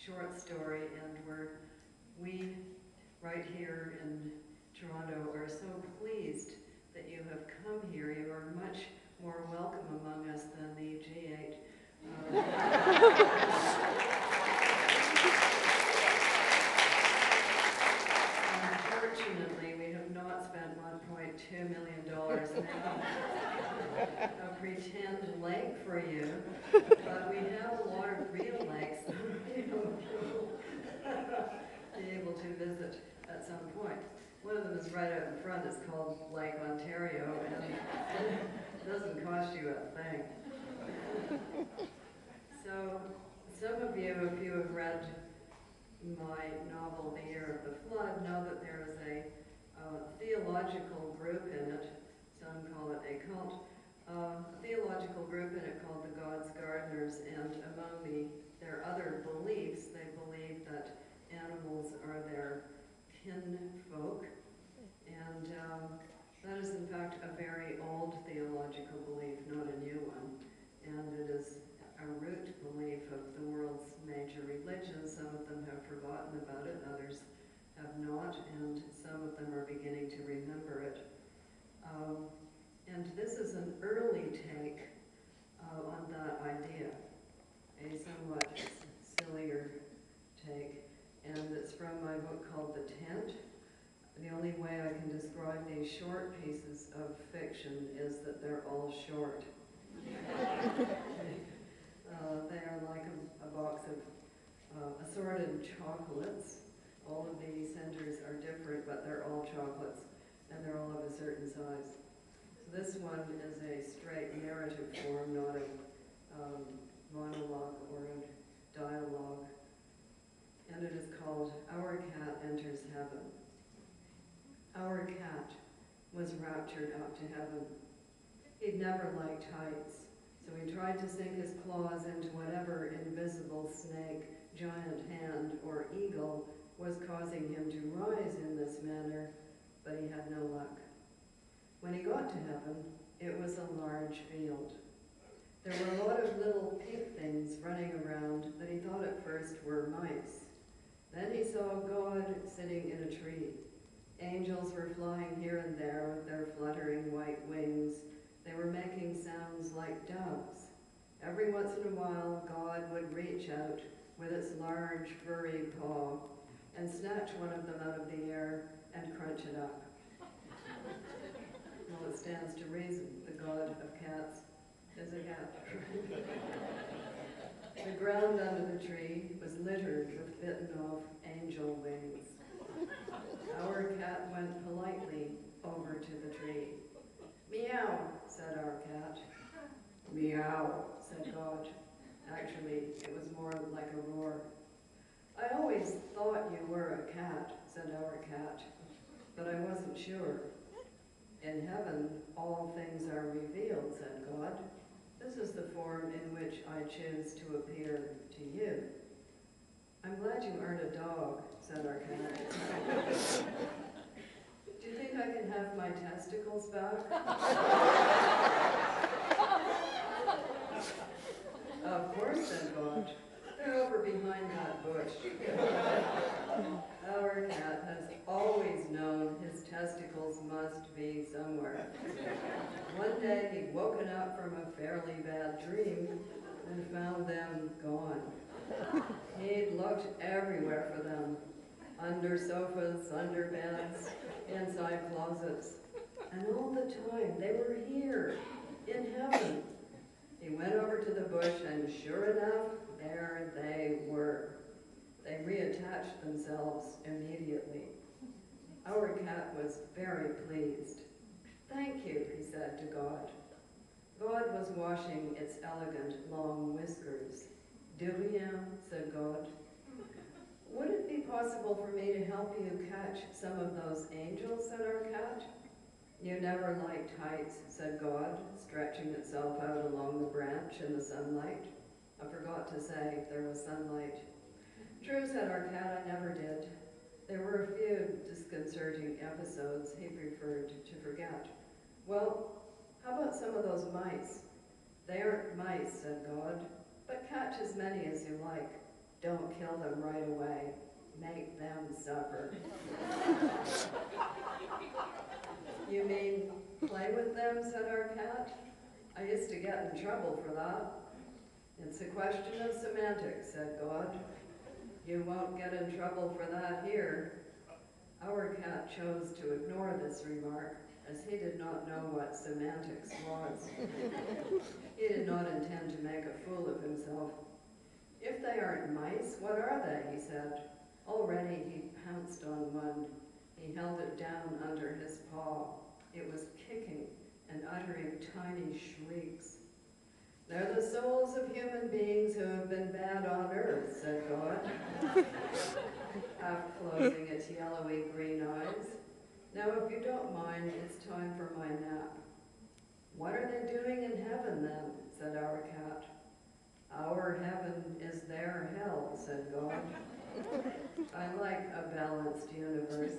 short story, and we right here in Toronto are so pleased that you have come here. You are much more welcome among us than the G8. Unfortunately, we have not spent $1.2 million making a pretend lake for you, but we have a lot of real lakes that you'll be able to visit at some point. One of them is right out in front. It's called Lake Ontario, and it doesn't cost you a thing. So, some of you, if you have read my novel, The Year of the Flood, know that there is a theological group in it. Some call it a cult. A theological group in it called the God's Gardeners, and among their other beliefs, they believe that animals are their kinfolk, and that is in fact a very old theological belief, not a new one, and it is a root belief of the world's major religions. Some of them have forgotten about it, others have not, and some of them are beginning to remember it. And this is an early take on that idea, a somewhat sillier take, and it's from my book called The Tent. The only way I can describe these short pieces of fiction is that they're all short. They are like a box of assorted chocolates. All of the centers are different, but they're all chocolates, and they're all of a certain size. So this one is a straight narrative form, not a monologue or a dialogue. And it is called Our Cat Enters Heaven. Our cat was raptured up to heaven. He'd never liked heights, so he tried to sink his claws into whatever invisible snake, giant hand, or eagle was causing him to rise in this manner, but he had no luck. When he got to heaven, it was a large field. There were a lot of little pink things running around that he thought at first were mice. Then he saw God sitting in a tree. Angels were flying here and there with their fluttering white wings. They were making sounds like doves. Every once in a while, God would reach out with its large, furry paw and snatch one of them out of the air and crunch it up. Well, it stands to reason. The God of cats is a cat. The ground under the tree was littered with bitten-off angel wings. Our cat went politely over to the tree. Meow, said our cat. Meow, said God. Actually, it was more like a roar. I always thought you were a cat, said our cat, but I wasn't sure. In heaven, all things are revealed, said God. This is the form in which I choose to appear to you. I'm glad you aren't a dog, said our cat. Do you think I can have my testicles back? Of course, said God. They're over behind that bush. Our cat has always known his testicles must be somewhere. One day he'd woken up from a fairly bad dream and found them gone. He'd looked everywhere for them, under sofas, under beds, inside closets, and all the time they were here, in heaven. He went over to the bush, and sure enough, there they were. They reattached themselves immediately. Our cat was very pleased. Thank you, he said to God. God was washing its elegant long whiskers. De rien, said God. Would it be possible for me to help you catch some of those angels, said our cat. You never liked heights, said God, stretching itself out along the branch in the sunlight. I forgot to say there was sunlight. True, said our cat, I never did. There were a few disconcerting episodes he preferred to forget. Well, how about some of those mice? They aren't mice, said God, but catch as many as you like. Don't kill them right away. Make them suffer. You mean play with them, said our cat. I used to get in trouble for that. It's a question of semantics, said God. You won't get in trouble for that here. Our cat chose to ignore this remark, as he did not know what semantics was. He did not intend to make a fool of himself. If they aren't mice, what are they? He said. Already he pounced on one. He held it down under his paw. It was kicking and uttering tiny shrieks. They're the souls of human beings who have been bad on earth, said God, half closing its yellowy green eyes. Now, if you don't mind, it's time for my nap. What are they doing in heaven, then? Said our cat. Our heaven is their hell, said God. I like a balanced universe.